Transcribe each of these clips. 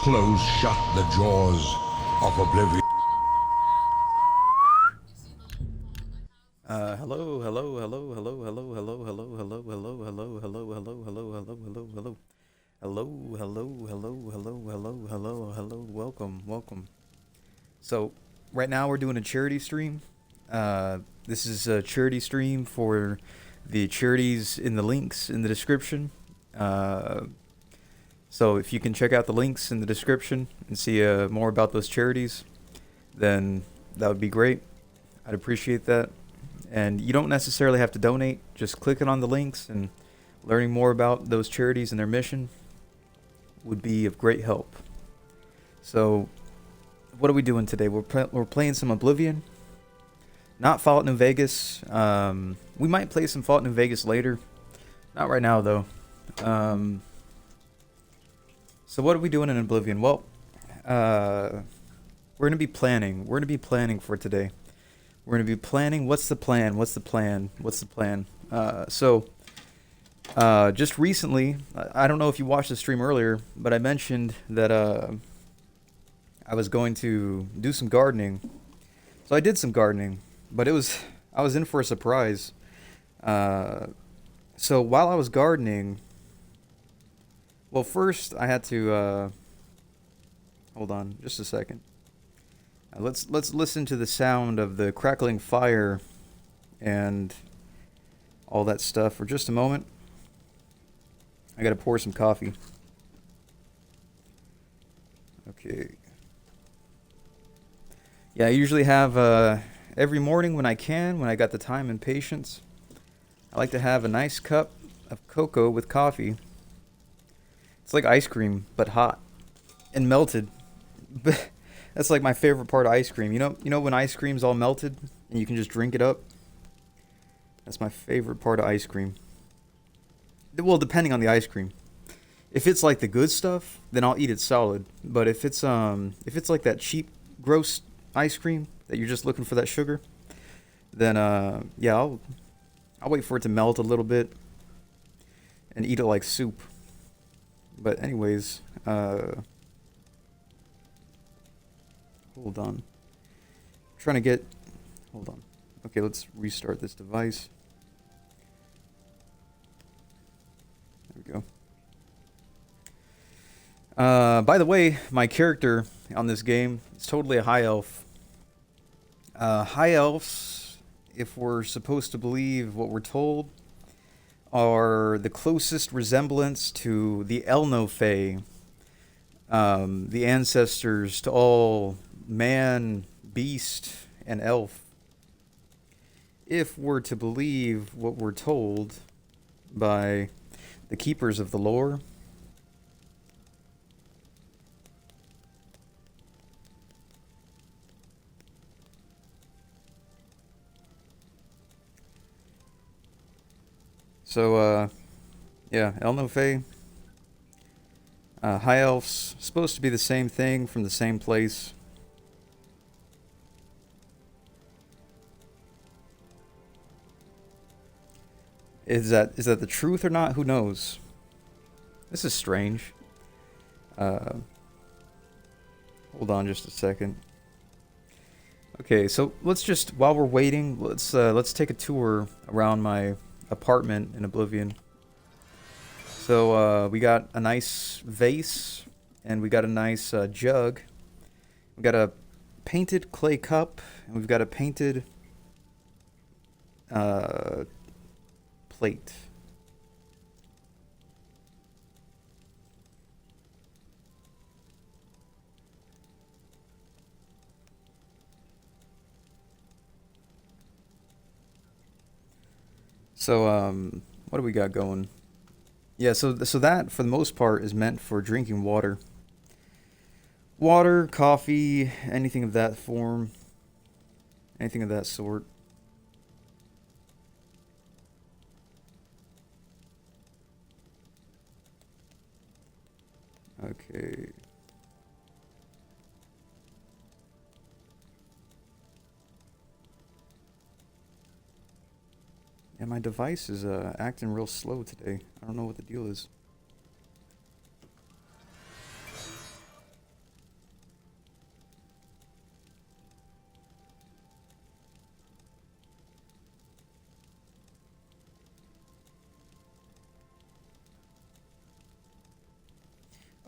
Close shut the jaws of oblivion. Hello, hello, hello, hello, hello, hello, hello, hello, hello, hello, hello, hello, hello, hello, hello, hello. Hello, hello, hello, hello, hello, hello, hello, welcome. So, right now we're doing a charity stream. This is a charity stream for the charities in the links in the description. Uh, so if you can check out the links in the description and see more about those charities, then that would be great. I'd appreciate that. And you don't necessarily have to donate, just clicking on the links and learning more about those charities and their mission would be of great help. So, what are we doing today? We're playing some Oblivion, not Fallout New Vegas. We might play some Fallout New Vegas later, not right now though. Um, so what are we doing in Oblivion? Well, we're gonna be planning. We're gonna be planning for today. We're gonna be planning. What's the plan? What's the plan? What's the plan? Just recently, I don't know if you watched the stream earlier, but I mentioned that I was going to do some gardening. So I did some gardening, but I was in for a surprise. So while I was gardening, well, first I had to hold on just a second. Let's listen to the sound of the crackling fire and all that stuff for just a moment. I gotta pour some coffee. Okay. Yeah, I usually have every morning when I can, when I got the time and patience, I like to have a nice cup of cocoa with coffee. It's like ice cream, but hot and melted. That's like my favorite part of ice cream. You know when ice cream's all melted and you can just drink it up? That's my favorite part of ice cream. Well, depending on the ice cream. If it's like the good stuff, then I'll eat it solid. But if it's like that cheap, gross ice cream that you're just looking for that sugar, then yeah, I'll wait for it to melt a little bit and eat it like soup. But anyways, hold on. Trying to get. Hold on. Okay, let's restart this device. There we go. By the way, my character on this game is totally a high elf. High elves, if we're supposed to believe what we're told, are the closest resemblance to the Elno the ancestors to all man, beast, and elf. If we're to believe what we're told by the keepers of the lore. So, yeah, Elno High Elves, supposed to be the same thing from the same place. Is that the truth or not? Who knows? This is strange. Uh, Hold on just a second. Okay, so let's just while we're waiting, let's take a tour around my apartment in Oblivion. So we got a nice vase and we got a nice jug. We got a painted clay cup and we've got a painted plate. So what do we got going? Yeah, so that for the most part is meant for drinking water. Water, coffee, anything of that form, anything of that sort. Okay. Yeah, my device is acting real slow today. I don't know what the deal is.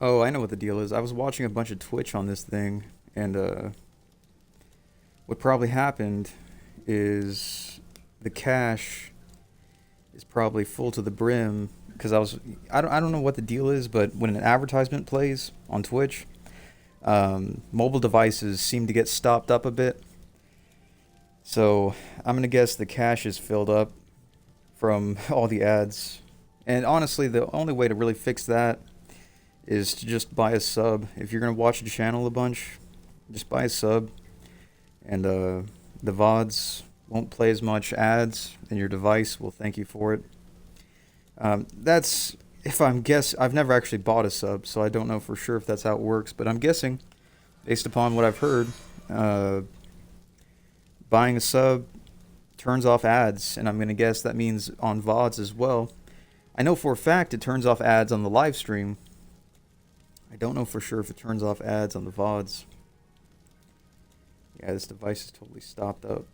Oh, I know what the deal is. I was watching a bunch of Twitch on this thing, and what probably happened is the cache is probably full to the brim because I don't know what the deal is, but when an advertisement plays on Twitch, mobile devices seem to get stopped up a bit. So I'm gonna guess the cache is filled up from all the ads. And honestly, the only way to really fix that is to just buy a sub. If you're gonna watch the channel a bunch, just buy a sub, and the VODs won't play as much ads, and your device will thank you for it. That's if I'm guess. I've never actually bought a sub, so I don't know for sure if that's how it works. But I'm guessing, based upon what I've heard, buying a sub turns off ads, and I'm gonna guess that means on VODs as well. I know for a fact it turns off ads on the live stream. I don't know for sure if it turns off ads on the VODs. Yeah, this device is totally stopped up.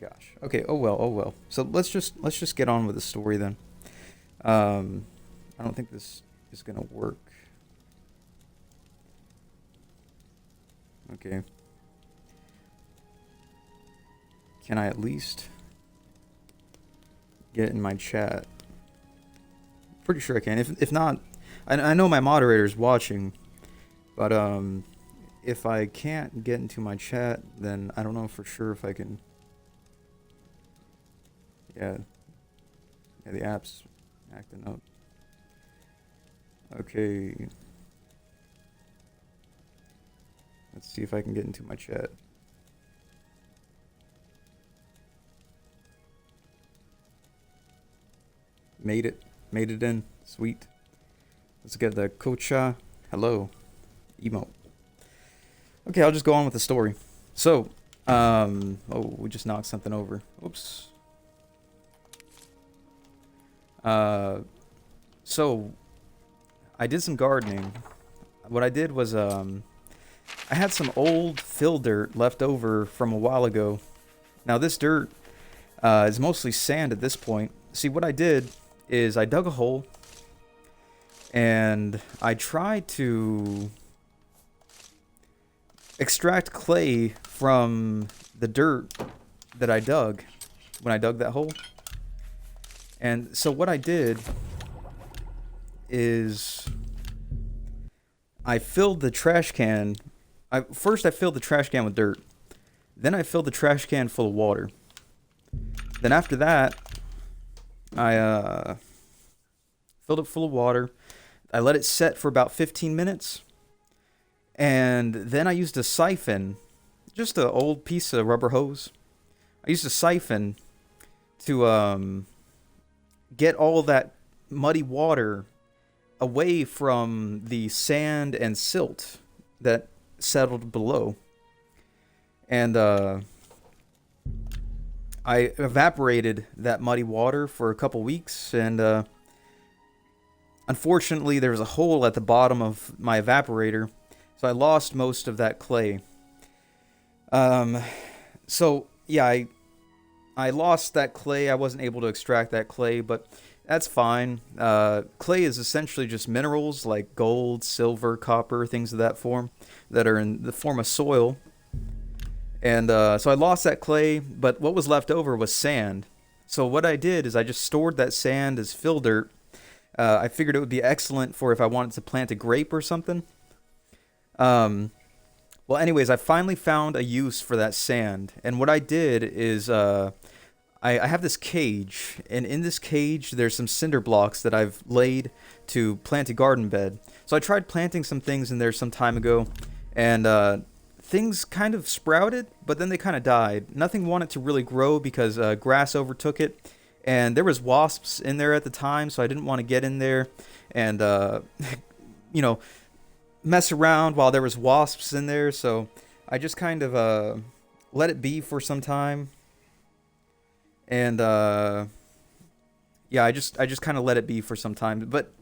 Gosh. Okay. Oh well. Oh well. So let's just get on with the story then. I don't think this is gonna work. Okay. Can I at least get in my chat? Pretty sure I can. If not, I know my moderator's watching, but if I can't get into my chat, then I don't know for sure if I can. Yeah, the app's acting up. Okay. Let's see if I can get into my chat. Made it in. Sweet. Let's get the Kocha. Hello. Emote. Okay, I'll just go on with the story. So, oh, we just knocked something over. Oops. So, I did some gardening. What I did was, I had some old fill dirt left over from a while ago. Now, this dirt is mostly sand at this point. See, what I did is I dug a hole, and I tried to extract clay from the dirt that I dug when I dug that hole. And so what I did is I filled the trash can. First I filled the trash can with dirt. Then I filled the trash can full of water. Then after that, I filled it full of water. I let it set for about 15 minutes. And then I used a siphon, just an old piece of rubber hose. I used a siphon to get all that muddy water away from the sand and silt that settled below. And I evaporated that muddy water for a couple weeks, and unfortunately there was a hole at the bottom of my evaporator, so I lost most of that clay. So yeah, I lost that clay. I wasn't able to extract that clay, but that's fine. Clay is essentially just minerals like gold, silver, copper, things of that form that are in the form of soil. And so I lost that clay, but what was left over was sand. So what I did is I just stored that sand as fill dirt. I figured it would be excellent for if I wanted to plant a grape or something. Well, anyways, I finally found a use for that sand. And what I did is I have this cage, and in this cage there's some cinder blocks that I've laid to plant a garden bed. So I tried planting some things in there some time ago, and things kind of sprouted, but then they kind of died. Nothing wanted to really grow because grass overtook it, and there was wasps in there at the time, so I didn't want to get in there and you know, mess around while there was wasps in there. So I just kind of let it be for some time. And yeah, I just kind of let it be for some time. But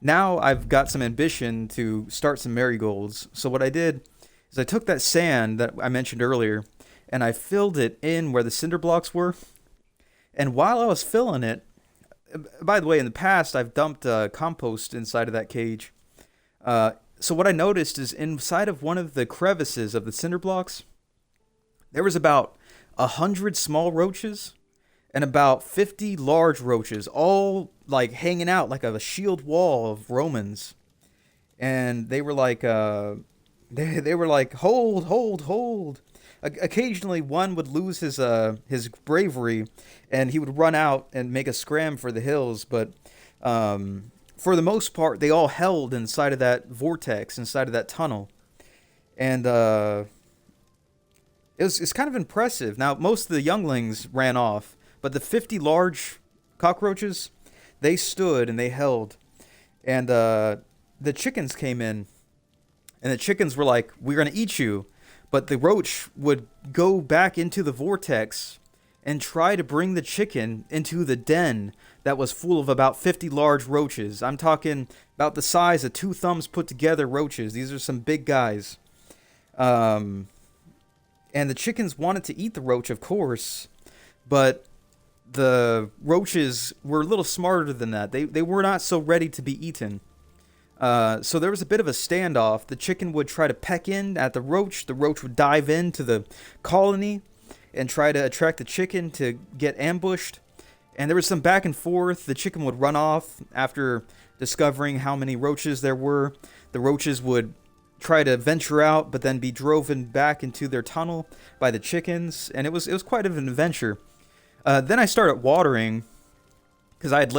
now I've got some ambition to start some marigolds. So what I did is I took that sand that I mentioned earlier, and I filled it in where the cinder blocks were. And while I was filling it, by the way, in the past I've dumped compost inside of that cage. So what I noticed is inside of one of the crevices of the cinder blocks, there was about 100 small roaches and about 50 large roaches, all like hanging out like a shield wall of Romans. And they were like, they were like, hold, hold, hold. Occasionally, one would lose his bravery, and he would run out and make a scram for the hills. But for the most part, they all held inside of that vortex, inside of that tunnel, and it's kind of impressive. Now, most of the younglings ran off, but the 50 large cockroaches, they stood and they held, and the chickens came in, and the chickens were like, "We're gonna eat you." But the roach would go back into the vortex and try to bring the chicken into the den that was full of about 50 large roaches. I'm talking about the size of two thumbs put together roaches. These are some big guys. And the chickens wanted to eat the roach, of course, but the roaches were a little smarter than that. They were not so ready to be eaten. So there was a bit of a standoff. The chicken would try to peck in at the roach. The roach would dive into the colony and try to attract the chicken to get ambushed. And there was some back and forth. The chicken would run off after discovering how many roaches there were. The roaches would try to venture out, but then be driven back into their tunnel by the chickens. And it was quite of an adventure. Then I started watering because I had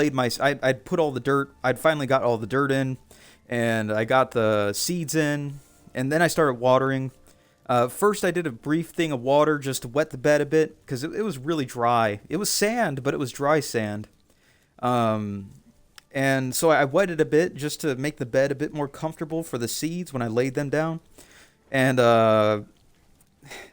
I'd put all the dirt. I'd finally got all the dirt in. And I got the seeds in, and then I started watering. First, I did a brief thing of water just to wet the bed a bit, because it was really dry. It was sand, but it was dry sand. And so I wetted a bit just to make the bed a bit more comfortable for the seeds when I laid them down. And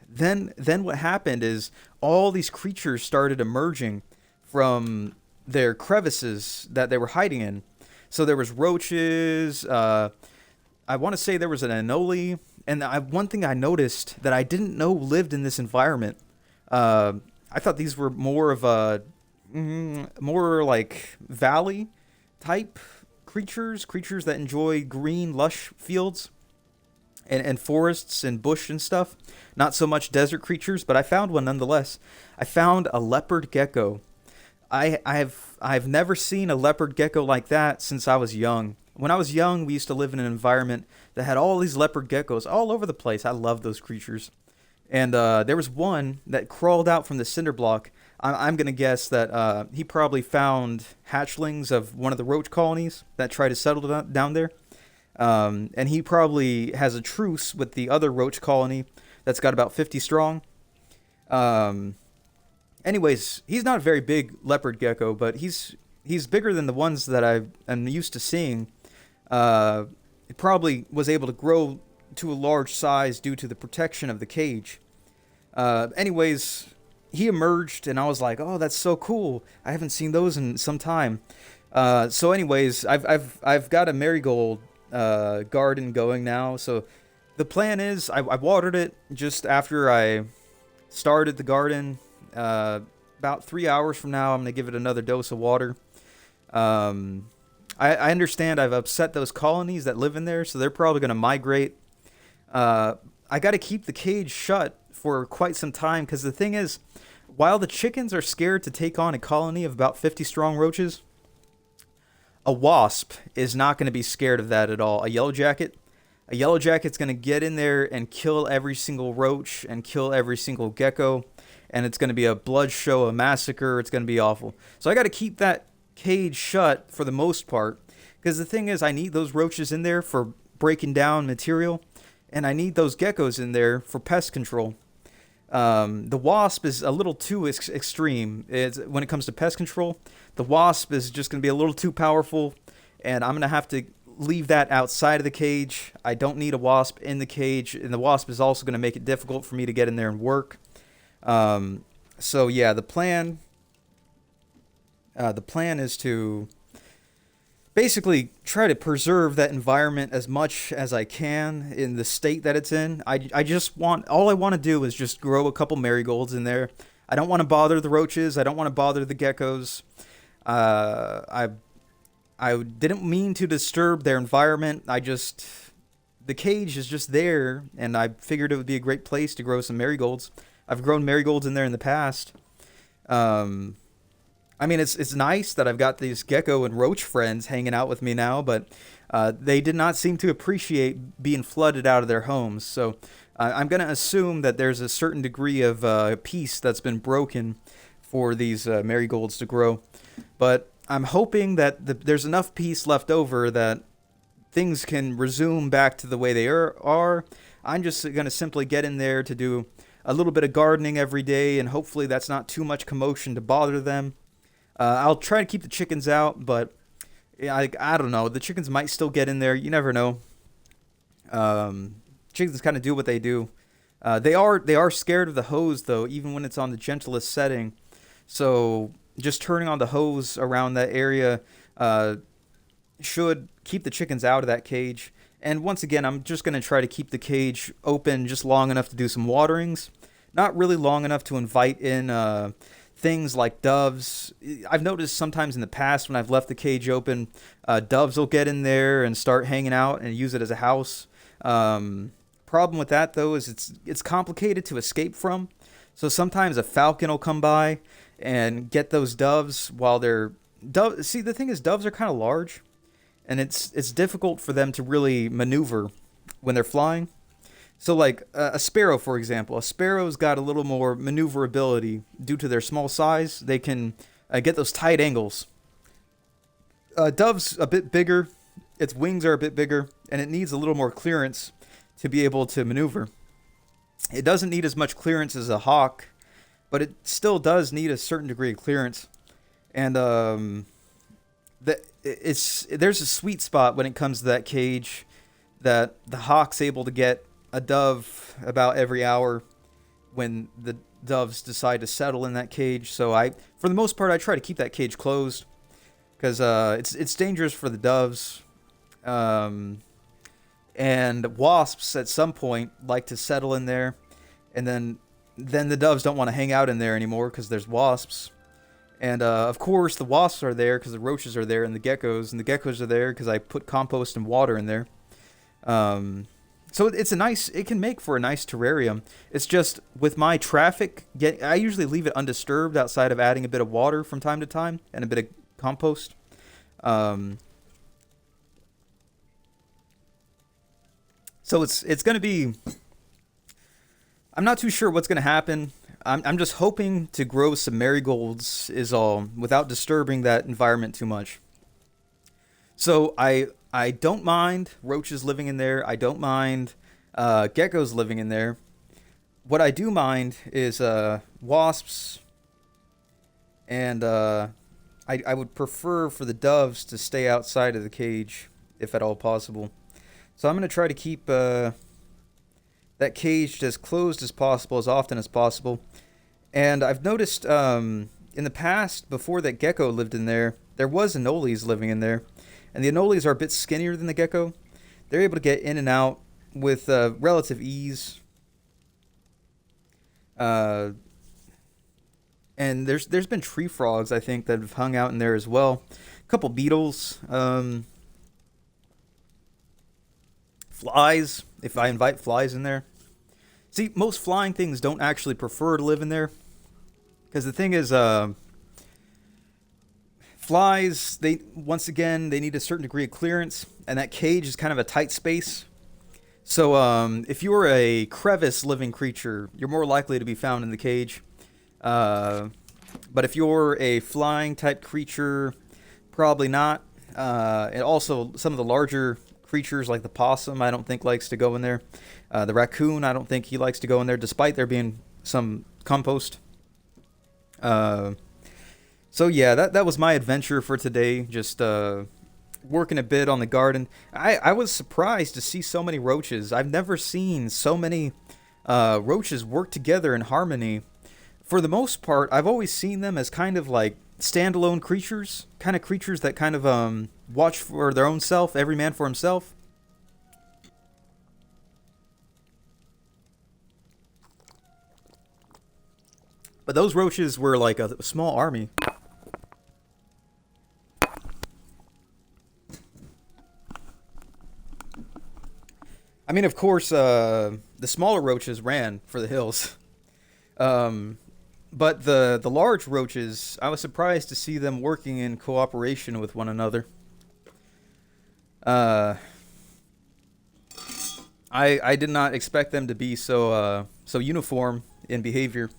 then what happened is all these creatures started emerging from their crevices that they were hiding in. So there was roaches. I want to say there was an anole, and one thing I noticed that I didn't know lived in this environment. I thought these were more of a more like valley type creatures that enjoy green, lush fields and forests and bush and stuff. Not so much desert creatures, but I found one nonetheless. I found a leopard gecko. I've never seen a leopard gecko like that since I was young. When I was young, we used to live in an environment that had all these leopard geckos all over the place. I love those creatures. And there was one that crawled out from the cinder block. I'm going to guess that he probably found hatchlings of one of the roach colonies that try to settle down there. And he probably has a truce with the other roach colony that's got about 50 strong. Anyways, he's not a very big leopard gecko, but he's bigger than the ones that I'm used to seeing. It probably was able to grow to a large size due to the protection of the cage. Anyways, he emerged, and I was like, "Oh, that's so cool! I haven't seen those in some time." So, anyways, I've got a marigold garden going now. So, the plan is I watered it just after I started the garden. About 3 hours from now, I'm going to give it another dose of water. I understand I've upset those colonies that live in there, so they're probably going to migrate. I got to keep the cage shut for quite some time, because the thing is, while the chickens are scared to take on a colony of about 50 strong roaches, a wasp is not going to be scared of that at all. A yellow jacket's going to get in there and kill every single roach and kill every single gecko. And it's going to be a blood show, a massacre. It's going to be awful. So I got to keep that cage shut for the most part. Because the thing is, I need those roaches in there for breaking down material. And I need those geckos in there for pest control. The wasp is a little too extreme. When it comes to pest control, the wasp is just going to be a little too powerful. And I'm going to have to leave that outside of the cage. I don't need a wasp in the cage. And the wasp is also going to make it difficult for me to get in there and work. So yeah, the plan is to basically try to preserve that environment as much as I can in the state that it's in. All I want to do is just grow a couple marigolds in there. I don't want to bother the roaches. I don't want to bother the geckos. I didn't mean to disturb their environment. The cage is just there, and I figured it would be a great place to grow some marigolds. I've grown marigolds in there in the past. Um, I mean, it's nice that I've got these gecko and roach friends hanging out with me now, but they did not seem to appreciate being flooded out of their homes. So I'm going to assume that there's a certain degree of peace that's been broken for these marigolds to grow. But I'm hoping that there's enough peace left over that things can resume back to the way they are. I'm just going to simply get in there to do a little bit of gardening every day, and hopefully that's not too much commotion to bother them. I'll try to keep the chickens out, but yeah, I don't know. The chickens might still get in there. You never know. Chickens kind of do what they do. They are scared of the hose though, even when it's on the gentlest setting. So just turning on the hose around that area should keep the chickens out of that cage. And once again, I'm just going to try to keep the cage open just long enough to do some waterings. Not really long enough to invite in things like doves. I've noticed sometimes in the past when I've left the cage open, doves will get in there and start hanging out and use it as a house. Problem with that though is it's complicated to escape from. So sometimes a falcon will come by and get those doves while they're doves. See, the thing is, doves are kind of large, and it's difficult for them to really maneuver when they're flying. So like a sparrow, for example, a sparrow's got a little more maneuverability due to their small size. They can get those tight angles. Dove's a bit bigger, its wings are a bit bigger, and it needs a little more clearance to be able to maneuver. It doesn't need as much clearance as a hawk, but it still does need a certain degree of clearance. And there's a sweet spot when it comes to that cage that the hawk's able to get a dove about every hour when the doves decide to settle in that cage. So for the most part, I try to keep that cage closed because it's dangerous for the doves. And wasps at some point like to settle in there, and then the doves don't want to hang out in there anymore because there's wasps. And of course the wasps are there because the roaches are there, and the geckos are there because I put compost and water in there. So it can make for a nice terrarium. It's just with my traffic, I usually leave it undisturbed outside of adding a bit of water from time to time and a bit of compost. So it's going to be, I'm not too sure what's going to happen. I'm just hoping to grow some marigolds is all, without disturbing that environment too much. So I don't mind roaches living in there. I don't mind geckos living in there. What I do mind is wasps, and I would prefer for the doves to stay outside of the cage if at all possible. So I'm going to try to keep that cage as closed as possible, as often as possible. And I've noticed in the past, before that gecko lived in there, there was anoles living in there. And the anoles are a bit skinnier than the gecko. They're able to get in and out with relative ease. And there's been tree frogs, I think, that have hung out in there as well. A couple beetles. Flies, if I invite flies in there. See, most flying things don't actually prefer to live in there. Because the thing is, flies, they need a certain degree of clearance. And that cage is kind of a tight space. So if you're a crevice-living creature, you're more likely to be found in the cage. But if you're a flying-type creature, probably not. And also, some of the larger creatures like the possum I don't think likes to go in there. The raccoon, I don't think he likes to go in there, despite there being some compost. So yeah, that was my adventure for today. Just working a bit on the garden. I was surprised to see so many roaches. I've never seen so many roaches work together in harmony. For the most part, I've always seen them as kind of like standalone creatures, kind of creatures that kind of watch for their own self, every man for himself. But those roaches were like a small army. mean, of course, the smaller roaches ran for the hills. Um, but the large roaches, I was surprised to see them working in cooperation with one another. Uh, I did not expect them to be so uniform in behavior,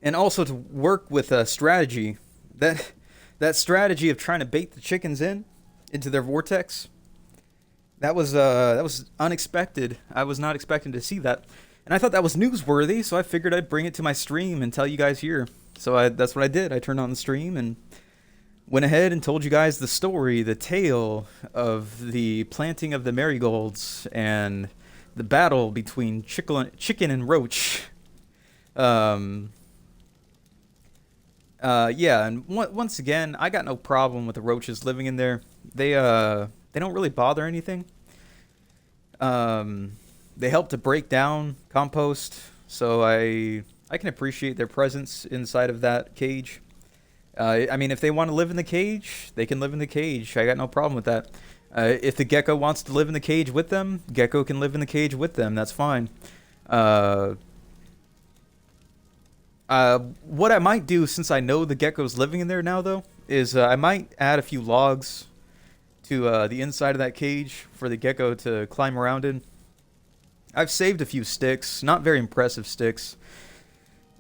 and also to work with a strategy that that strategy of trying to bait the chickens into their vortex. That was unexpected. I was not expecting to see that, and I thought that was newsworthy. So I figured I'd bring it to my stream and tell you guys here. That's what I did. I turned on the stream and went ahead and told you guys the story, the tale of the planting of the marigolds and the battle between chicken and roach. Um, yeah, and once again, I got no problem with the roaches living in there. They don't really bother anything. Um, they help to break down compost, so I can appreciate their presence inside of that cage. I mean, if they want to live in the cage, they can live in the cage. I got no problem with that. If the gecko wants to live in the cage with them, gecko can live in the cage with them. That's fine. Uh, what I might do, since I know the gecko's living in there now, though, is I might add a few logs to the inside of that cage for the gecko to climb around in. I've saved a few sticks, not very impressive sticks.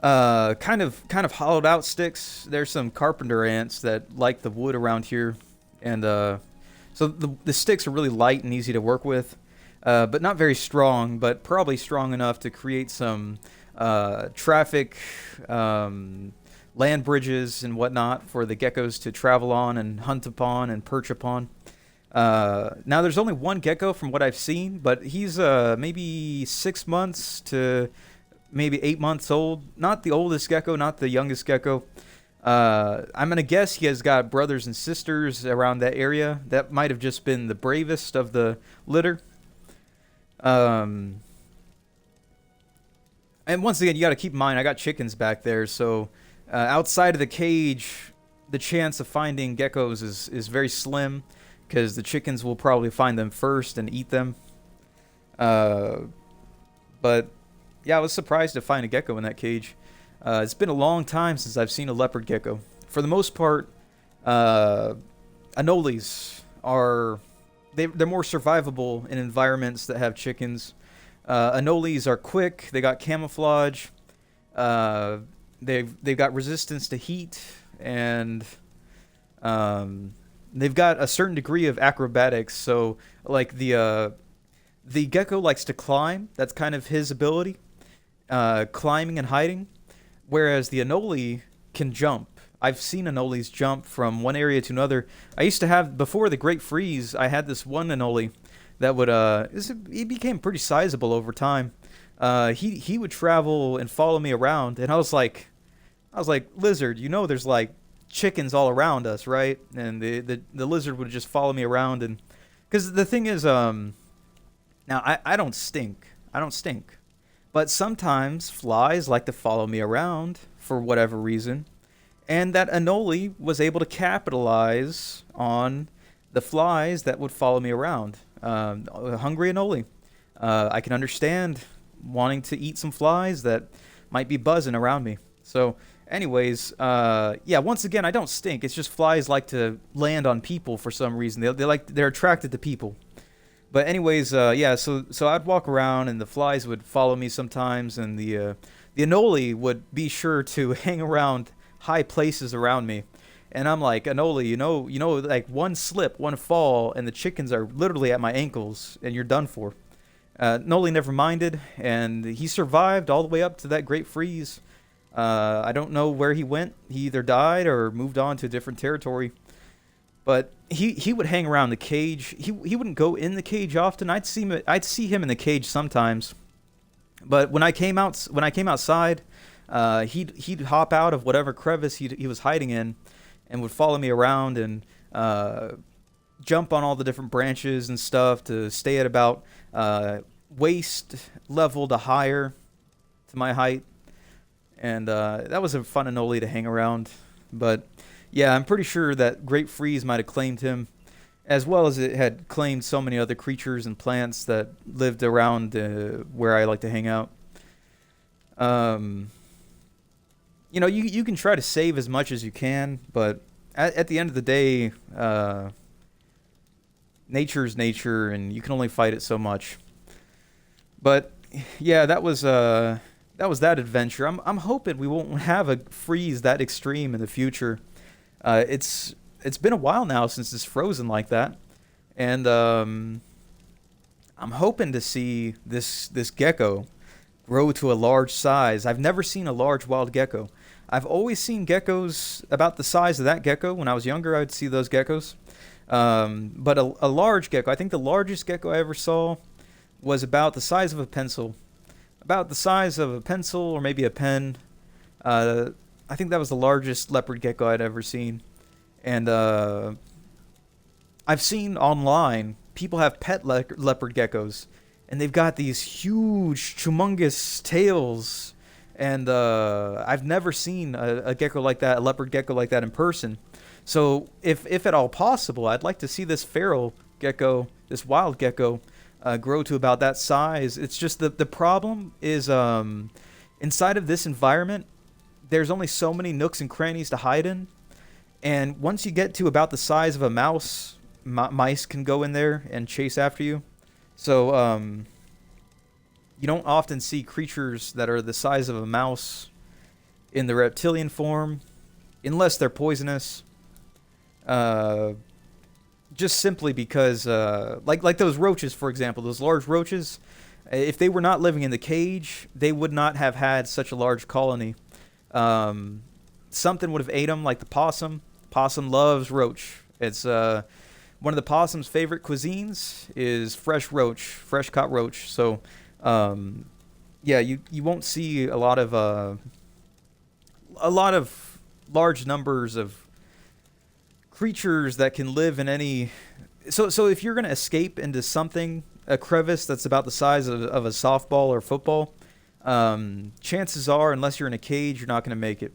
Kind of hollowed out sticks. There's some carpenter ants that like the wood around here, and so the sticks are really light and easy to work with, but not very strong. But probably strong enough to create some traffic, land bridges and whatnot for the geckos to travel on and hunt upon and perch upon. Now there's only one gecko from what I've seen, but he's maybe 6 months to maybe 8 months old. Not the oldest gecko, not the youngest gecko. I'm gonna guess he has got brothers and sisters around that area. That might have just been the bravest of the litter. Um, and once again, you got to keep in mind I got chickens back there, so outside of the cage, the chance of finding geckos is very slim because the chickens will probably find them first and eat them. But yeah, I was surprised to find a gecko in that cage. It's been a long time since I've seen a leopard gecko. For the most part, anoles they're more survivable in environments that have chickens. Anoles are quick. They got camouflage. They've got resistance to heat, and they've got a certain degree of acrobatics. So like the gecko likes to climb. That's kind of his ability, climbing and hiding. Whereas the anole can jump. I've seen anoles jump from one area to another. I used to have, before the Great Freeze, I had this one anole that would, he became pretty sizable over time. He would travel and follow me around, and I was like, lizard, you know there's like chickens all around us, right? And the lizard would just follow me around, and because the thing is, now I don't stink. I don't stink. But sometimes flies like to follow me around for whatever reason. And that anole was able to capitalize on the flies that would follow me around. A hungry anole. I can understand wanting to eat some flies that might be buzzing around me. So, anyways, yeah, once again, I don't stink. It's just flies like to land on people for some reason. They're attracted to people. But anyways, yeah, so I'd walk around and the flies would follow me sometimes, and the anole would be sure to hang around high places around me. And I'm like, anole, you know, like one slip, one fall, and the chickens are literally at my ankles, and you're done for. Anole never minded, and he survived all the way up to that Great Freeze. I don't know where he went. He either died or moved on to a different territory. But he would hang around the cage. He wouldn't go in the cage often. I'd see him in the cage sometimes. But when I came outside, he'd hop out of whatever crevice he was hiding in, and would follow me around and jump on all the different branches and stuff to stay at about waist level to higher to my height. And that was a fun anole to hang around. But yeah, I'm pretty sure that Great Freeze might have claimed him. as well as it had claimed so many other creatures and plants that lived around where I like to hang out. Um, you can try to save as much as you can, but at the end of the day, nature's nature, and you can only fight it so much. But yeah, that adventure. I'm hoping we won't have a freeze that extreme in the future. It's been a while now since it's frozen like that, and I'm hoping to see this gecko grow to a large size. I've never seen a large wild gecko. I've always seen geckos about the size of that gecko. When I was younger, I'd see those geckos. But a large gecko, I think the largest gecko I ever saw was about the size of a pencil. About the size of a pencil or maybe a pen. I think that was the largest leopard gecko I'd ever seen. And I've seen online people have pet leopard geckos, and they've got these huge, humongous tails. And I've never seen a gecko like that, a leopard gecko like that in person. So if at all possible, I'd like to see this feral gecko, this wild gecko, grow to about that size. It's just the problem is inside of this environment, there's only so many nooks and crannies to hide in. And once you get to about the size of a mouse, mice can go in there and chase after you. So you don't often see creatures that are the size of a mouse in the reptilian form, unless they're poisonous. Just simply because, like those roaches, for example, those large roaches, if they were not living in the cage, they would not have had such a large colony. Something would have ate them, like the possum. Possum loves roach. It's one of the possum's favorite cuisines is fresh roach, fresh caught roach. So, yeah, you won't see a lot of large numbers of creatures that can live in any. So if you're gonna escape into something, a crevice that's about the size of a softball or football, chances are, unless you're in a cage, you're not gonna make it.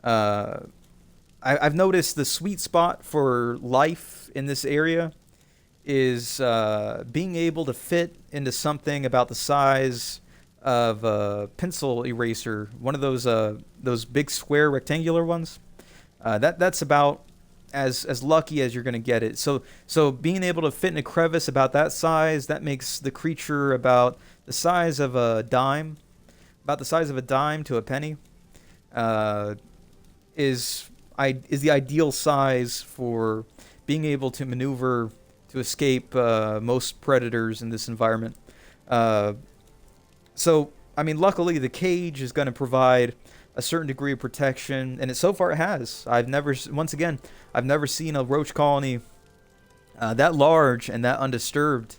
I've noticed the sweet spot for life in this area is being able to fit into something about the size of a pencil eraser, one of those big square rectangular ones. That's about as lucky as you're going to get it. So being able to fit in a crevice about that size, that makes the creature about the size of a dime, about the size of a dime to a penny, is the ideal size for being able to maneuver to escape most predators in this environment. So, I mean, luckily the cage is going to provide a certain degree of protection, and so far it has. I've never seen a roach colony that large and that undisturbed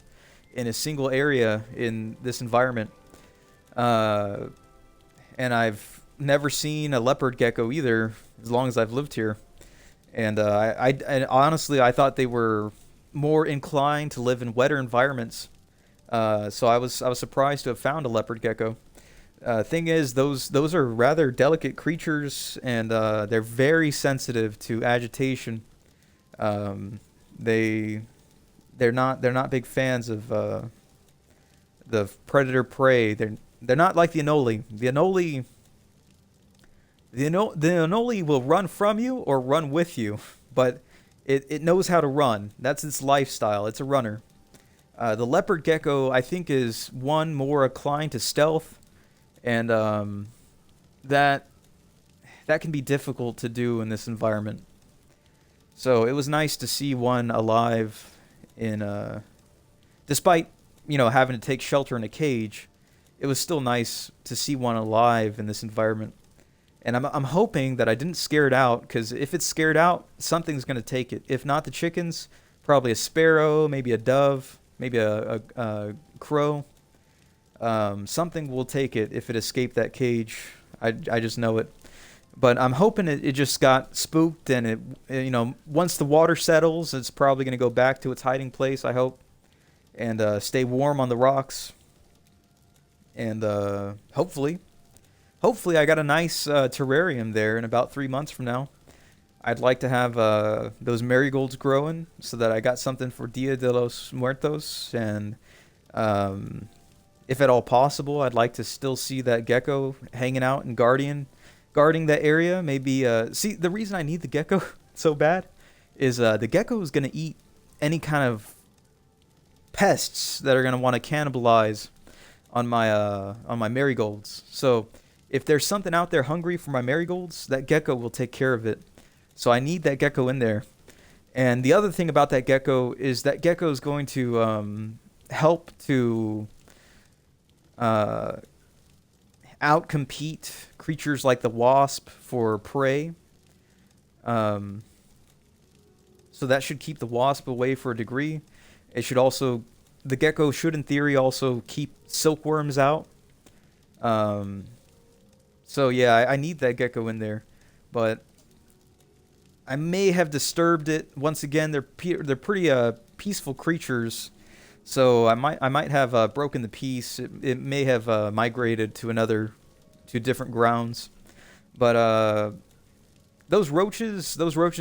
in a single area in this environment. And I've never seen a leopard gecko either, as long as I've lived here. And and honestly, I thought they were more inclined to live in wetter environments. So I was surprised to have found a leopard gecko. Thing is, those are rather delicate creatures, and they're very sensitive to agitation. They're not big fans of the predator prey. They're not like the anole. The anole will run from you or run with you, but it knows how to run. That's its lifestyle. It's a runner. The leopard gecko, I think, is one more inclined to stealth, and that can be difficult to do in this environment. So it was nice to see one alive despite having to take shelter in a cage. It was still nice to see one alive in this environment. And I'm hoping that I didn't scare it out, because if it's scared out, something's going to take it. If not the chickens, probably a sparrow, maybe a dove, maybe a crow. Something will take it if it escaped that cage. I just know it. But I'm hoping it just got spooked, and once the water settles, it's probably going to go back to its hiding place, I hope, and stay warm on the rocks. And hopefully I got a nice terrarium there in about 3 months from now. I'd like to have those marigolds growing so that I got something for Dia de los Muertos, and um, if at all possible, I'd like to still see that gecko hanging out and guarding that area. Maybe see, the reason I need the gecko so bad is the gecko is gonna eat any kind of pests that are gonna want to cannibalize on my marigolds. So if there's something out there hungry for my marigolds, that gecko will take care of it. So I need that gecko in there. And the other thing about that gecko is that gecko is going to help to uh, outcompete creatures like the wasp for prey. Um, so that should keep the wasp away for a degree. It should also, the gecko should in theory also keep silkworms out. Um, so yeah, I need that gecko in there, but I may have disturbed it once again. They're pretty peaceful creatures, so I might have broken the peace. It may have migrated to different grounds, but those roaches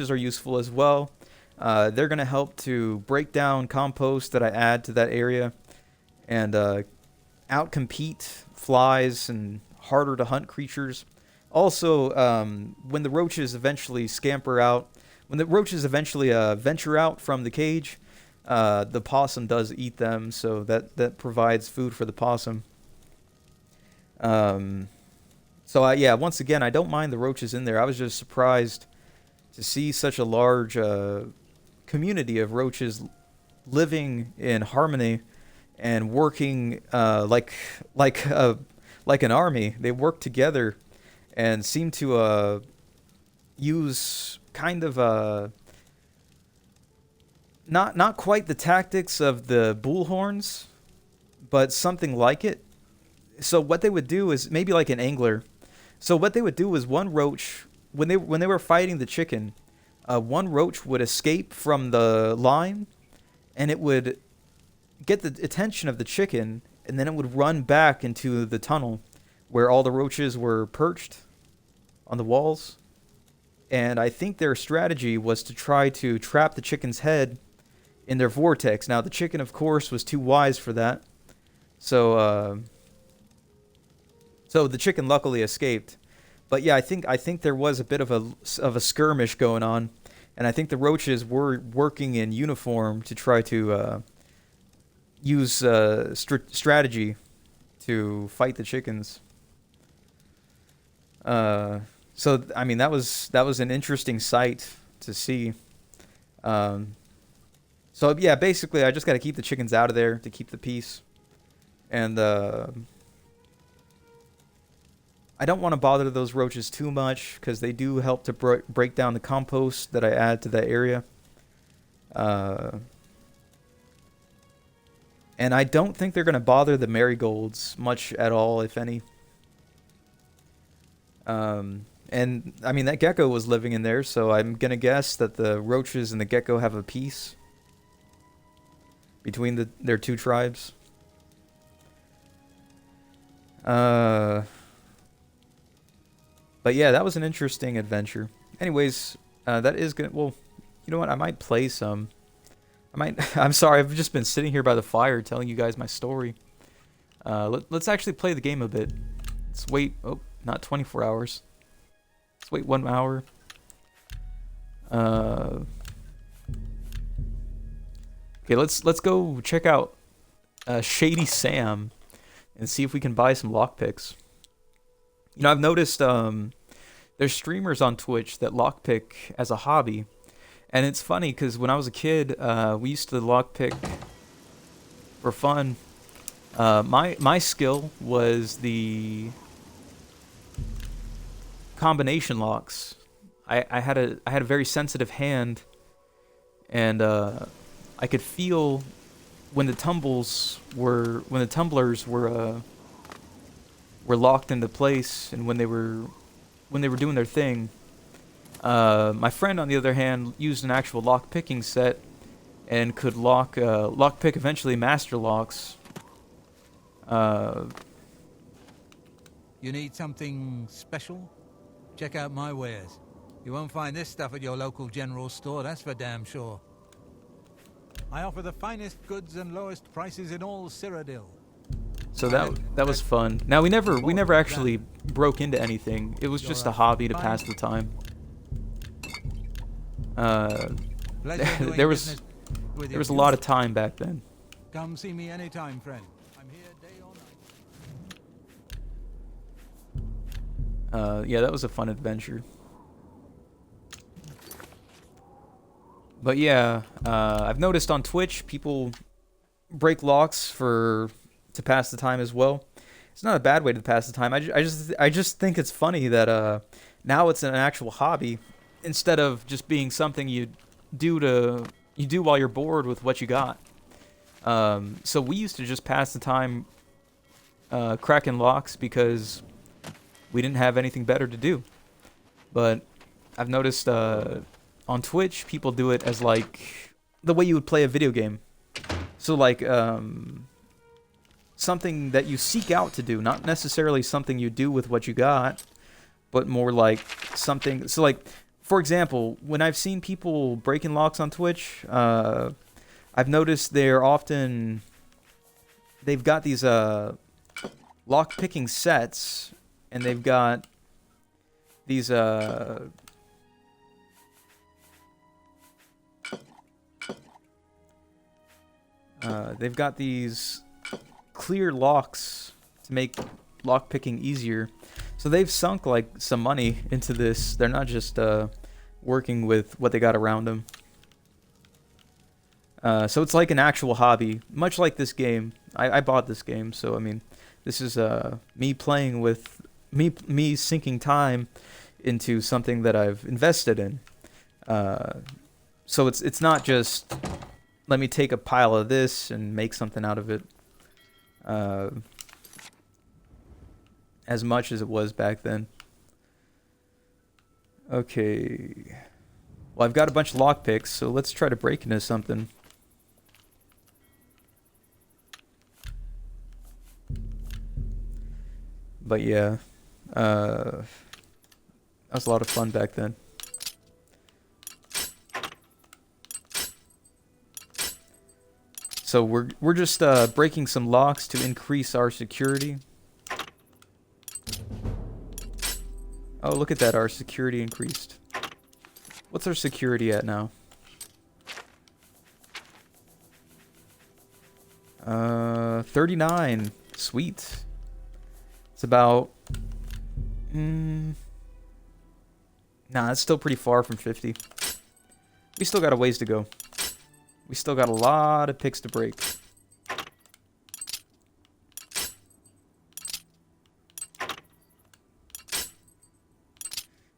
are useful as well. They're gonna help to break down compost that I add to that area, and outcompete flies and harder to hunt creatures. Also, when the roaches eventually scamper out, when the roaches eventually venture out from the cage, the possum does eat them, so that provides food for the possum. Um, yeah, once again, I don't mind the roaches in there. I was just surprised to see such a large community of roaches living in harmony and working like an army. They work together and seem to use kind of not quite the tactics of the bullhorns, but something like it. So what they would do is maybe like an angler. So what they would do is one roach, when they were fighting the chicken, one roach would escape from the line, and it would get the attention of the chicken, and then it would run back into the tunnel where all the roaches were perched on the walls. And I think their strategy was to try to trap the chicken's head in their vortex. Now the chicken, of course, was too wise for that, so so the chicken luckily escaped. But yeah, I think there was a bit of a skirmish going on, and I think the roaches were working in uniform to try to use strategy to fight the chickens. So I mean that was an interesting sight to see. Um, so yeah, basically I just got to keep the chickens out of there to keep the peace, and I don't want to bother those roaches too much because they do help to break down the compost that I add to that area. Uh, and I don't think they're going to bother the marigolds much at all, if any. And I mean, that gecko was living in there, so I'm going to guess that the roaches and the gecko have a peace between their two tribes. But yeah, that was an interesting adventure. Anyways, that is gonna. Well, you know what? I might play some. I might. I'm sorry. I've just been sitting here by the fire telling you guys my story. Let's actually play the game a bit. Let's wait. Oh, not 24 hours. Let's wait 1 hour. Okay, let's go check out Shady Sam and see if we can buy some lockpicks. You know, I've noticed there's streamers on Twitch that lockpick as a hobby, and it's funny because when I was a kid, we used to lockpick for fun. My skill was the combination locks. I had a very sensitive hand, and I could feel when the tumblers were locked into place, and when they were doing their thing. My friend, on the other hand, used an actual lock picking set and could lock pick eventually master locks. You need something special? Check out my wares. You won't find this stuff at your local general store, that's for damn sure. I offer the finest goods and lowest prices in all Cyrodiil. So that was fun. Now we never actually broke into anything. It was just a hobby to pass the time. There was a lot of time back then. Come see me anytime, friend. I'm here day or night. Yeah, that was a fun adventure. But yeah, I've noticed on Twitch people break locks to pass the time as well. It's not a bad way to pass the time. I just think it's funny that now it's an actual hobby instead of just being something you do while you're bored with what you got. So we used to just pass the time cracking locks because we didn't have anything better to do. But I've noticed on Twitch people do it as like the way you would play a video game. So like something that you seek out to do, not necessarily something you do with what you got, but more like something. So like, for example, when I've seen people breaking locks on Twitch, I've noticed they've got these lock picking sets, and they've got these clear locks to make lock picking easier. So they've sunk like some money into this. They're not just working with what they got around them. So it's like an actual hobby, much like this game. I bought this game, so I mean, this is me playing with me sinking time into something that I've invested in. So it's not just let me take a pile of this and make something out of it. As much as it was back then. Okay. Well, I've got a bunch of lockpicks, so let's try to break into something. But yeah, that was a lot of fun back then. So we're just breaking some locks to increase our security. Oh, look at that, our security increased. What's our security at now? 39. Sweet. It's about... Nah, it's still pretty far from 50. We still got a ways to go. We still got a lot of picks to break.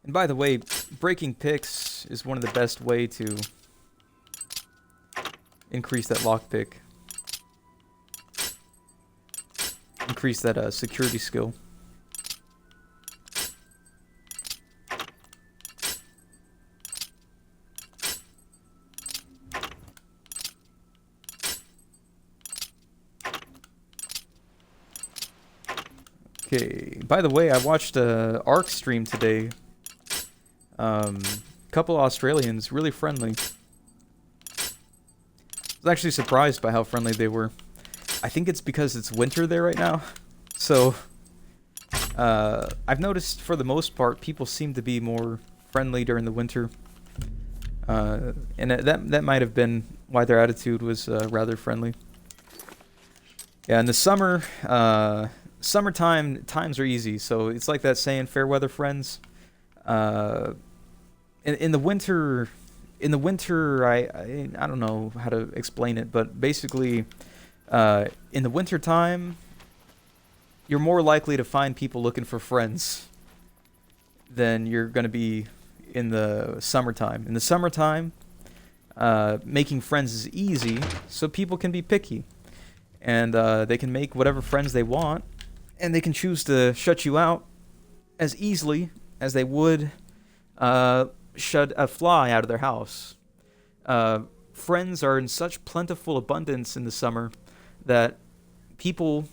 And by the way, breaking picks is one of the best way to increase that lockpick. Increase that security skill. Okay, by the way, I watched Ark stream today. Couple Australians, really friendly. I was actually surprised by how friendly they were. I think it's because it's winter there right now. So, I've noticed for the most part, people seem to be more friendly during the winter. And that might have been why their attitude was rather friendly. Yeah, in the summer, summertime times are easy. So it's like that saying, "Fair weather friends." In the winter, I don't know how to explain it, but basically, in the winter time, you're more likely to find people looking for friends than you're going to be in the summertime. In the summertime, making friends is easy, so people can be picky, and they can make whatever friends they want, and they can choose to shut you out as easily as they would shut a fly out of their house. Friends are in such plentiful abundance in the summer that people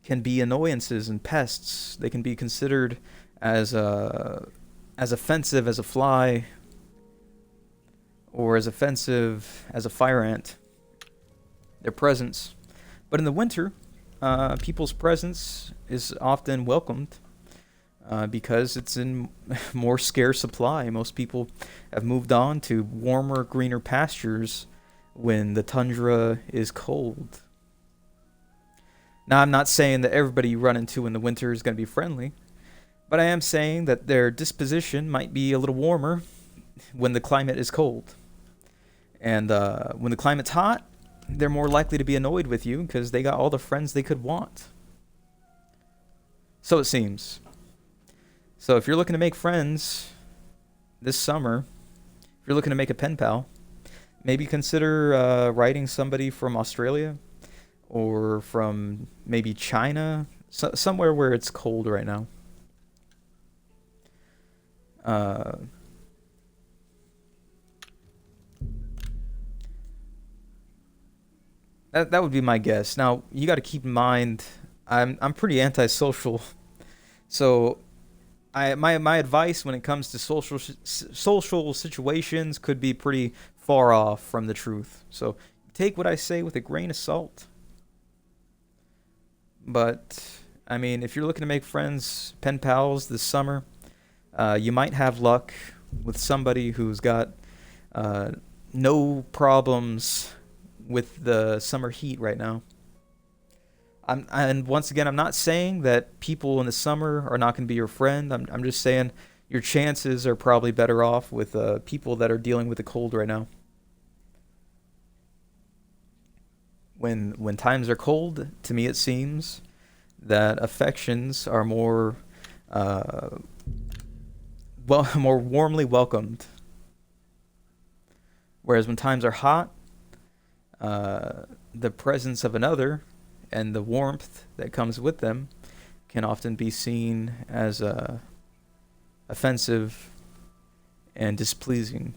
can be annoyances and pests. They can be considered as as offensive as a fly or as offensive as a fire ant. Their presence. But in the winter, people's presence is often welcomed because it's in more scarce supply. Most people have moved on to warmer, greener pastures when the tundra is cold. Now, I'm not saying that everybody you run into in the winter is going to be friendly, but I am saying that their disposition might be a little warmer when the climate is cold. And when the climate's hot, they're more likely to be annoyed with you because they got all the friends they could want. So it seems. So if you're looking to make friends this summer, if you're looking to make a pen pal, maybe consider writing somebody from Australia or from maybe China, somewhere where it's cold right now. That would be my guess. Now, you got to keep in mind, I'm pretty antisocial, so my advice when it comes to social situations could be pretty far off from the truth. So take what I say with a grain of salt. But I mean, if you're looking to make friends, pen pals this summer, you might have luck with somebody who's got no problems with the summer heat right now. And once again, I'm not saying that people in the summer are not going to be your friend. I'm just saying your chances are probably better off with people that are dealing with the cold right now. When times are cold, to me it seems that affections are more more warmly welcomed. Whereas when times are hot, the presence of another and the warmth that comes with them can often be seen as offensive and displeasing.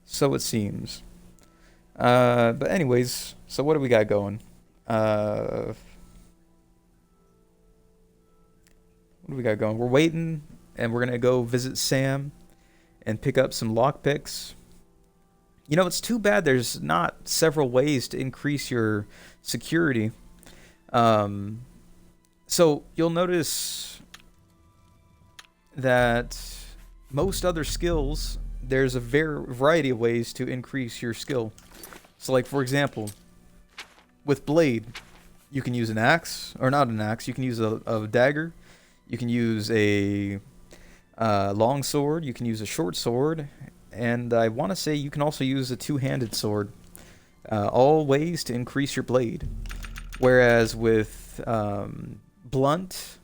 So it seems. But anyways, so what do we got going? What do we got going? We're waiting, and we're going to go visit Sam and pick up some lockpicks. You know, it's too bad there's not several ways to increase your security. So you'll notice that most other skills, there's a variety of ways to increase your skill. So like, for example, with blade, you can use an axe, or not an axe, you can use a dagger. You can use a long sword. You can use a short sword. And I want to say you can also use a two-handed sword. All ways to increase your blade. Whereas with blunt,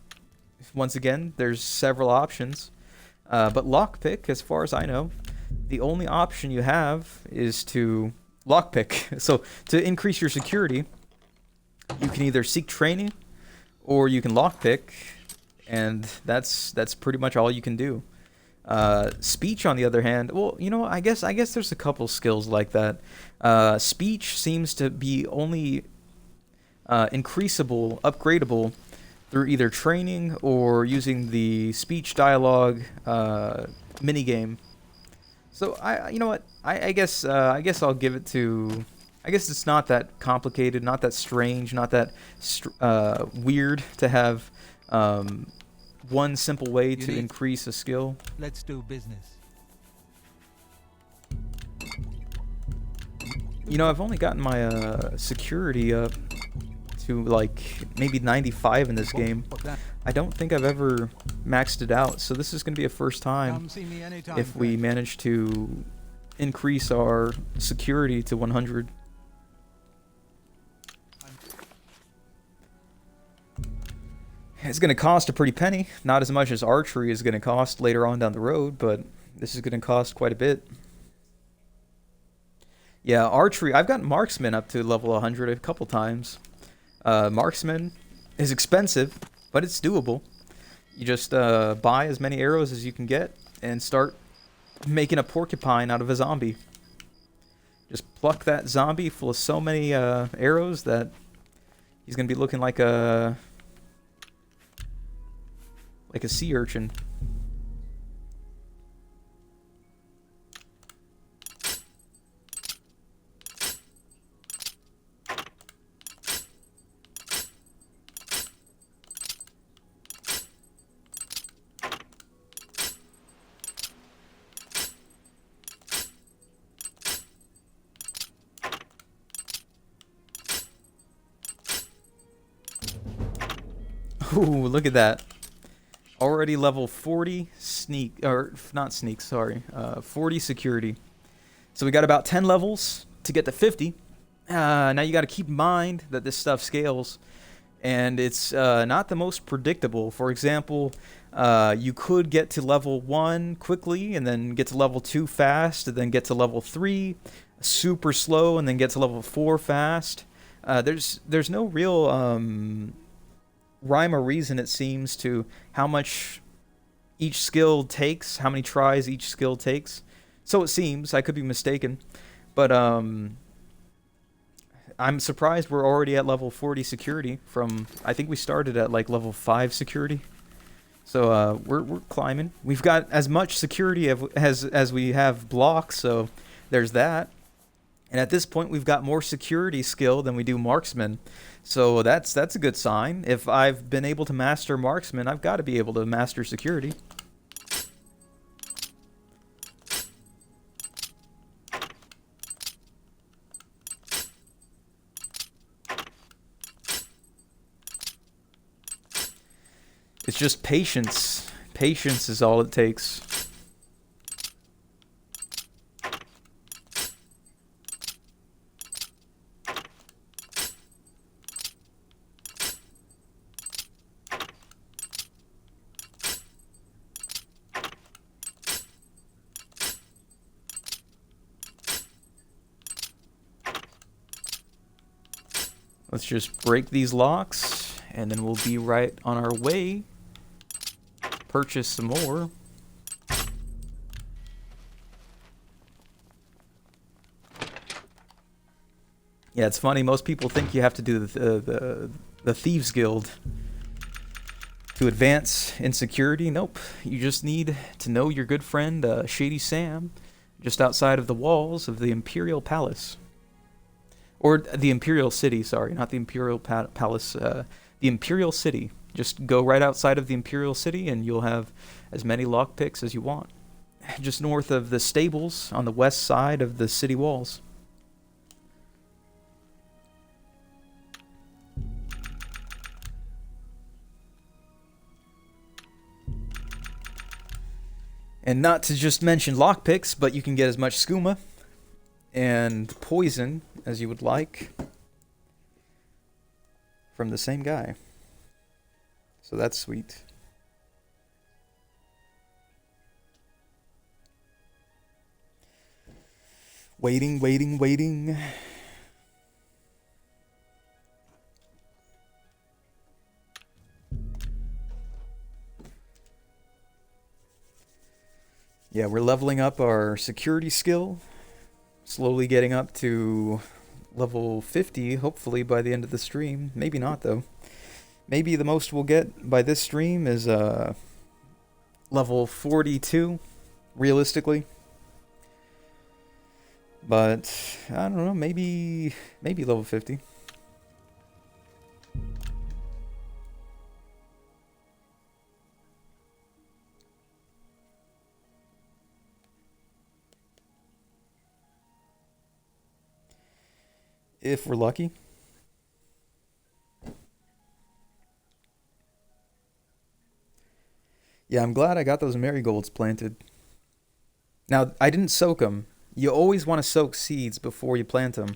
once again, there's several options. But lockpick, as far as I know, the only option you have is to lockpick. So to increase your security, you can either seek training or you can lockpick. And that's pretty much all you can do. Speech, on the other hand, well, you know, I guess there's a couple skills like that. Speech seems to be only increasable, upgradable through either training or using the speech dialogue minigame. So you know what? I guess I'll give it to. I guess it's not that complicated, not that strange, not that weird to have. One simple way to increase a skill. Let's do business. You know, I've only gotten my security up to like maybe 95 in this game. I don't think I've ever maxed it out, so this is going to be a first time if we manage to increase our security to 100. It's going to cost a pretty penny. Not as much as archery is going to cost later on down the road, but this is going to cost quite a bit. Yeah, archery. I've gotten marksman up to level 100 a couple times. Marksman is expensive, but it's doable. You just buy as many arrows as you can get and start making a porcupine out of a zombie. Just pluck that zombie full of so many arrows that he's gonna be looking like a sea urchin. Ooh, look at that. Already level 40 sneak, or not sneak, sorry. 40 security. So we got about 10 levels to get to 50. Now you got to keep in mind that this stuff scales, and it's not the most predictable. For example, you could get to level 1 quickly, and then get to level 2 fast, and then get to level 3 super slow, and then get to level 4 fast. There's no real rhyme or reason, it seems, to how much each skill takes, how many tries each skill takes. So it seems. I could be mistaken, but I'm surprised we're already at level 40 security from, I think we started at like level 5 security. So we're climbing. We've got as much security as we have blocks, so there's that. And at this point, we've got more security skill than we do marksman. So that's a good sign. If I've been able to master marksman, I've got to be able to master security. It's just patience. Patience is all it takes. Let's just break these locks, and then we'll be right on our way. Purchase some more. Yeah, it's funny. Most people think you have to do the Thieves Guild to advance in security. Nope. You just need to know your good friend Shady Sam just outside of the walls of the Imperial Palace. Or the Imperial City, sorry, not the Imperial Palace, the Imperial City. Just go right outside of the Imperial City and you'll have as many lockpicks as you want. Just north of the stables on the west side of the city walls. And not to just mention lockpicks, but you can get as much skooma and poison as you would like from the same guy. So that's sweet. Waiting, waiting, waiting. Yeah, we're leveling up our security skill. Slowly getting up to level 50, hopefully by the end of the stream. Maybe not, though. Maybe the most we'll get by this stream is level 42, realistically. But, I don't know, maybe level 50. If we're lucky. Yeah, I'm glad I got those marigolds planted. Now, I didn't soak them. You always want to soak seeds before you plant them.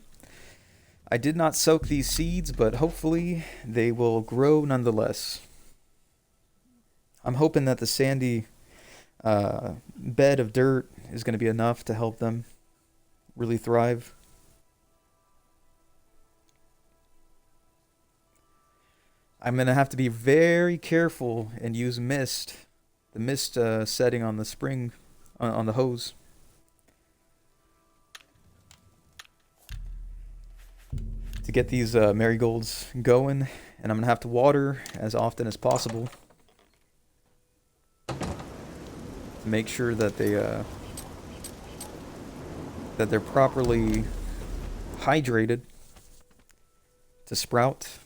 I did not soak these seeds, but hopefully they will grow nonetheless. I'm hoping that the sandy bed of dirt is going to be enough to help them really thrive. I'm going to have to be very careful and use mist. The mist setting on the spring, on the hose. to get these marigolds going, and I'm gonna have to water as often as possible to make sure that they're properly hydrated to sprout.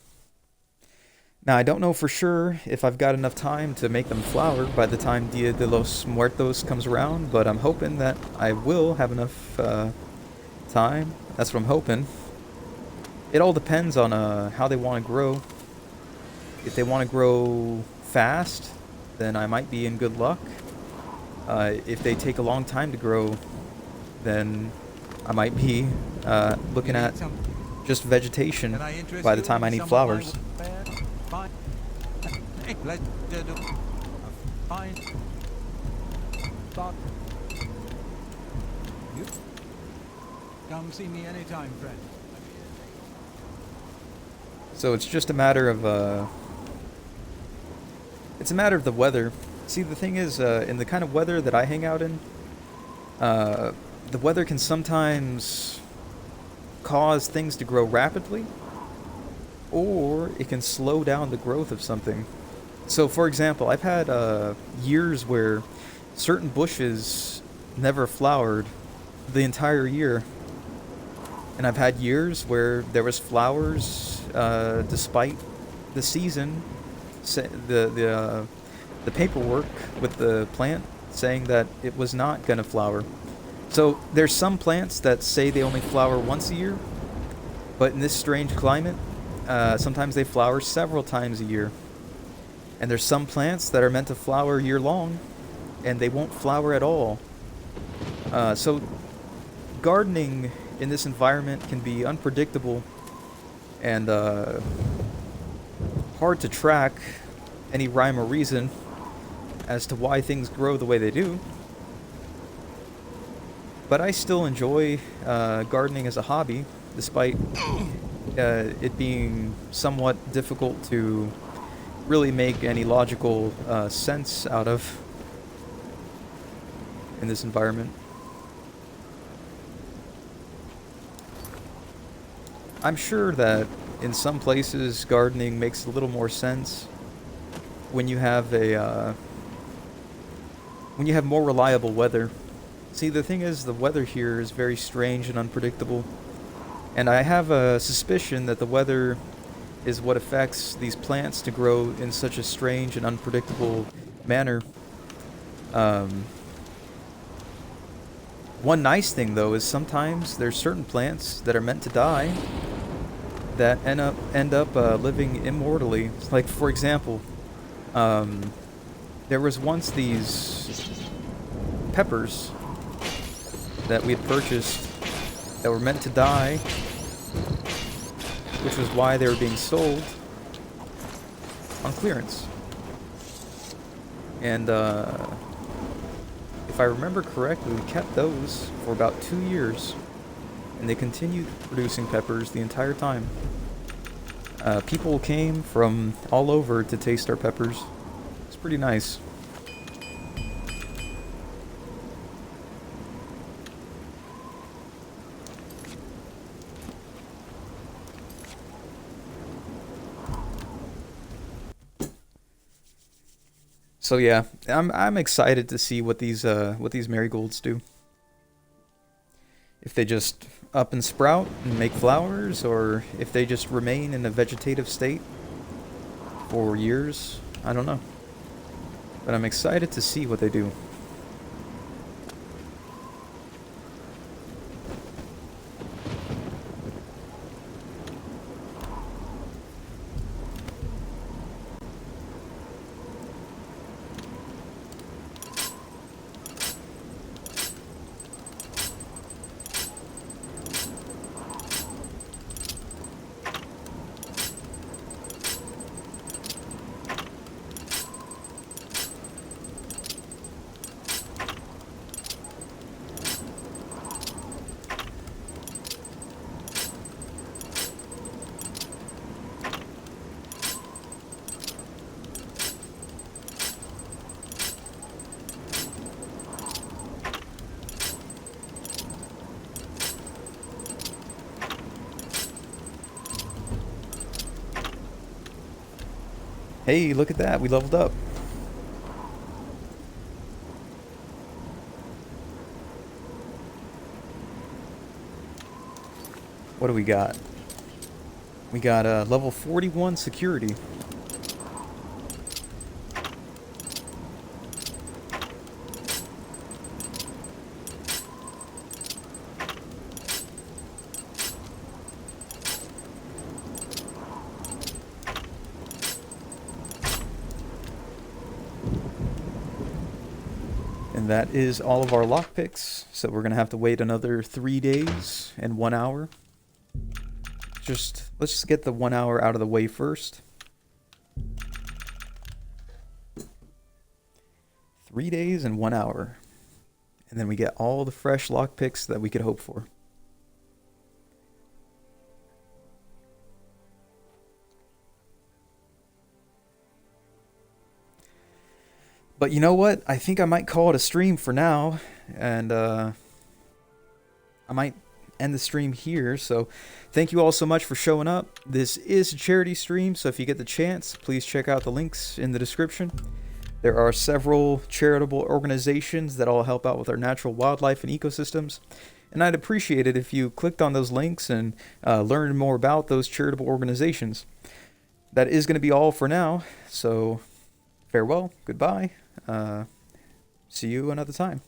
Now, I don't know for sure if I've got enough time to make them flower by the time Dia de los Muertos comes around, but I'm hoping that I will have enough time. That's what I'm hoping. It all depends on how they want to grow. If they want to grow fast, then I might be in good luck. If they take a long time to grow, then I might be looking at just vegetation by the time I need flowers. Come see me anytime, friend. So it's just a matter of the weather. See, the thing is, in the kind of weather that I hang out in, the weather can sometimes cause things to grow rapidly, or it can slow down the growth of something. So, for example, I've had years where certain bushes never flowered the entire year, and I've had years where there was flowers despite the season. The paperwork with the plant saying that it was not going to flower. So there's some plants that say they only flower once a year, but in this strange climate, sometimes they flower several times a year. And there's some plants that are meant to flower year long, and they won't flower at all. So gardening in this environment can be unpredictable and hard to track any rhyme or reason as to why things grow the way they do. But I still enjoy gardening as a hobby, despite it being somewhat difficult to really make any logical sense out of in this environment. I'm sure that in some places gardening makes a little more sense when you have more reliable weather. See, the thing is, the weather here is very strange and unpredictable, and I have a suspicion that the weather is what affects these plants to grow in such a strange and unpredictable manner. One nice thing, though, is sometimes there's certain plants that are meant to die that end up living immortally. Like, for example, there was once these peppers that we had purchased that were meant to die, which was why they were being sold on clearance. And if I remember correctly, we kept those for about 2 years, and they continued producing peppers the entire time. People came from all over to taste our peppers. It's pretty nice. So yeah, I'm excited to see what these marigolds do. If they just up and sprout and make flowers, or if they just remain in a vegetative state for years, I don't know. But I'm excited to see what they do. Hey, look at that. We leveled up. What do we got? We got level 41 security. And that is all of our lockpicks. So we're going to have to wait another 3 days and 1 hour. Let's just get the 1 hour out of the way first. 3 days and 1 hour. And then we get all the fresh lockpicks that we could hope for. But you know what? I think I might call it a stream for now. And I might end the stream here. So thank you all so much for showing up. This is a charity stream, so if you get the chance, please check out the links in the description. There are several charitable organizations that all help out with our natural wildlife and ecosystems. And I'd appreciate it if you clicked on those links and learned more about those charitable organizations. That is going to be all for now. So farewell, goodbye. See you another time.